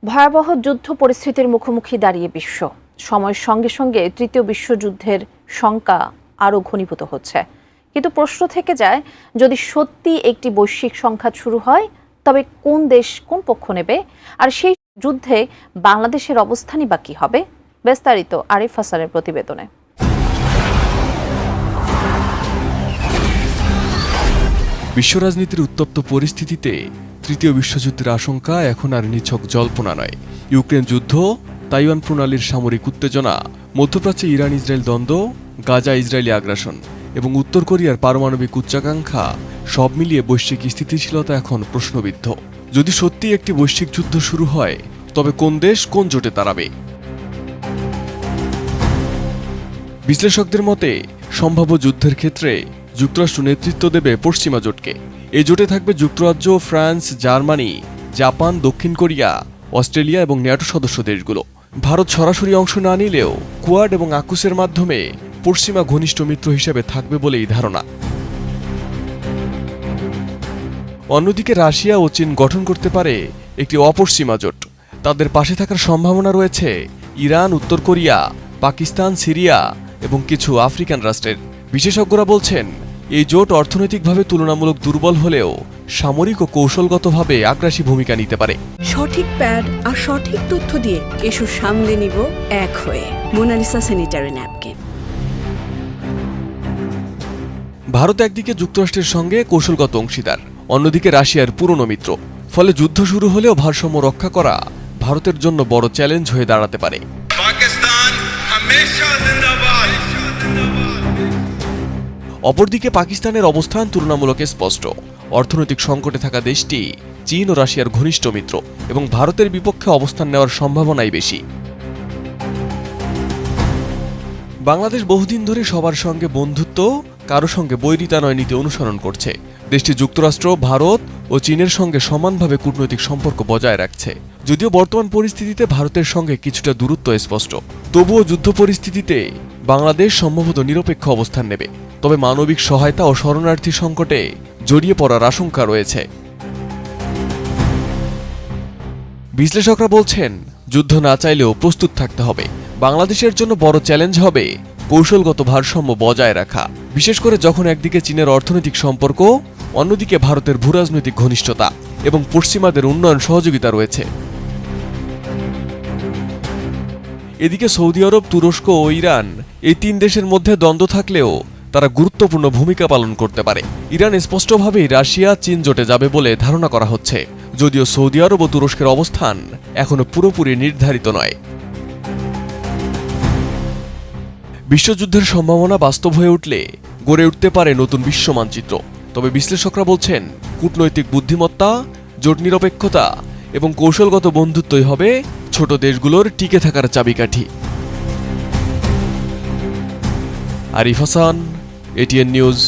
ভয়াবহ যুদ্ধ পরিস্থিতির মুখোমুখি দাঁড়িয়ে বিশ্ব। সময়ের সঙ্গে সঙ্গে তৃতীয় বিশ্বযুদ্ধের শঙ্কা আরও ঘনীভূত হচ্ছে। কিন্তু প্রশ্ন থেকে যায়, যদি সত্যি একটি বৈশ্বিক সংঘাত শুরু হয়, তবে কোন দেশ কোন পক্ষ নেবে, আর সেই যুদ্ধে বাংলাদেশের অবস্থানই বা কী হবে? বিস্তারিত আরিফ হাসানের প্রতিবেদনে। বিশ্ব রাজনীতির উত্তপ্ত পরিস্থিতিতে তৃতীয় বিশ্বযুদ্ধের আশঙ্কা এখন আর নিছক জল্পনা নয়। ইউক্রেন যুদ্ধ, তাইওয়ান প্রণালীর সামরিক উত্তেজনা, মধ্যপ্রাচ্যে ইরান ইসরায়েল দ্বন্দ্ব, গাজা ইসরায়েলি আগ্রাসন এবং উত্তর কোরিয়ার পারমাণবিক উচ্চাকাঙ্ক্ষা সব মিলিয়ে বৈশ্বিক স্থিতিশীলতা এখন প্রশ্নবিদ্ধ। যদি সত্যি একটি বৈশ্বিক যুদ্ধ শুরু হয়, তবে কোন দেশ কোন জোটে দাঁড়াবে? বিশ্লেষকদের মতে সম্ভাব্য যুদ্ধের ক্ষেত্রে যুক্তরাষ্ট্র নেতৃত্ব দেবে পশ্চিমা জোটকে। এই জোটে থাকবে যুক্তরাজ্য, ফ্রান্স, জার্মানি, জাপান, দক্ষিণ কোরিয়া, অস্ট্রেলিয়া এবং ন্যাটো সদস্য দেশগুলো। ভারত সরাসরি অংশ না নিলেও কোয়াড এবং আকুসের মাধ্যমে পশ্চিমা ঘনিষ্ঠ মিত্র হিসেবে থাকবে বলেই ধারণা। অন্যদিকে রাশিয়া ও চীন গঠন করতে পারে একটি অপশ্চিমা জোট। তাদের পাশে থাকার সম্ভাবনা রয়েছে ইরান, উত্তর কোরিয়া, পাকিস্তান, সিরিয়া এবং কিছু আফ্রিকান রাষ্ট্রের। বিশেষজ্ঞরা বলছেন, এই জোট অর্থনৈতিকভাবে তুলনামূলক দুর্বল হলেও সামরিক ও কৌশলগতভাবে আগ্রাসী ভূমিকা নিতে পারে। সঠিক প্যাড আর সঠিক তথ্য দিয়ে এসব সামলে নিব এক হয়ে। Mona Lisa sanitary napkin. ভারত একদিকে যুক্তরাষ্ট্রের সঙ্গে কৌশলগত অংশীদার, অন্যদিকে রাশিয়ার পুরনো মিত্র। ফলে যুদ্ধ শুরু হলেও ভারসাম্য রক্ষা করা ভারতের জন্য বড় চ্যালেঞ্জ হয়ে দাঁড়াতে পারে। অপরদিকে পাকিস্তানের অবস্থান তুলনামূলক স্পষ্ট। অর্থনৈতিক সংকটে থাকা দেশটি চীন ও রাশিয়ার ঘনিষ্ঠ মিত্র এবং ভারতের বিপক্ষে অবস্থান নেওয়ার সম্ভাবনাই বেশি। বাংলাদেশ বহুদিন ধরে সবার সঙ্গে বন্ধুত্ব, কারো সঙ্গে বৈরিতা নয় নীতি অনুসরণ করছে। দেশটি যুক্তরাষ্ট্র, ভারত ও চীনের সঙ্গে সমানভাবে কূটনৈতিক সম্পর্ক বজায় রাখছে। যদিও বর্তমান পরিস্থিতিতে ভারতের সঙ্গে কিছুটা দূরত্ব স্পষ্ট, তবুও যুদ্ধ পরিস্থিতিতে বাংলাদেশ সম্ভবত নিরপেক্ষ অবস্থান নেবে। তবে মানবিক সহায়তা ও শরণার্থী সংকটে জড়িয়ে পড়ার আশঙ্কা রয়েছে। বিশ্লেষকরা বলছেন, যুদ্ধ না চাইলেও প্রস্তুত থাকতে হবে। বাংলাদেশের জন্য বড় চ্যালেঞ্জ হবে কৌশলগত ভারসাম্য বজায় রাখা, বিশেষ করে যখন একদিকে চীনের অর্থনৈতিক সম্পর্ক, অন্যদিকে ভারতের ভূরাজনৈতিক ঘনিষ্ঠতা এবং পশ্চিমাদের উন্নয়ন সহযোগিতা রয়েছে। এদিকে সৌদি আরব, তুরস্ক ও ইরান, এই তিন দেশের মধ্যে দ্বন্দ্ব থাকলেও তারা গুরুত্বপূর্ণ ভূমিকা পালন করতে পারে। ইরান স্পষ্টভাবেই রাশিয়া চীন জোটে যাবে বলে ধারণা করা হচ্ছে, যদিও সৌদি আরব ও তুরস্কের অবস্থান এখনো পুরোপুরি নির্ধারিত নয়। বিশ্বযুদ্ধের সম্ভাবনা বাস্তব হয়ে উঠলে গড়ে উঠতে পারে নতুন বিশ্ব মানচিত্র। তবে বিশ্লেষকরা বলছেন, কূটনৈতিক বুদ্ধিমত্তা, জোট নিরপেক্ষতা এবং কৌশলগত বন্ধুত্বই হবে ছোট দেশগুলোর টিকে থাকার চাবিকাঠি। Arif Hasan, ATN news.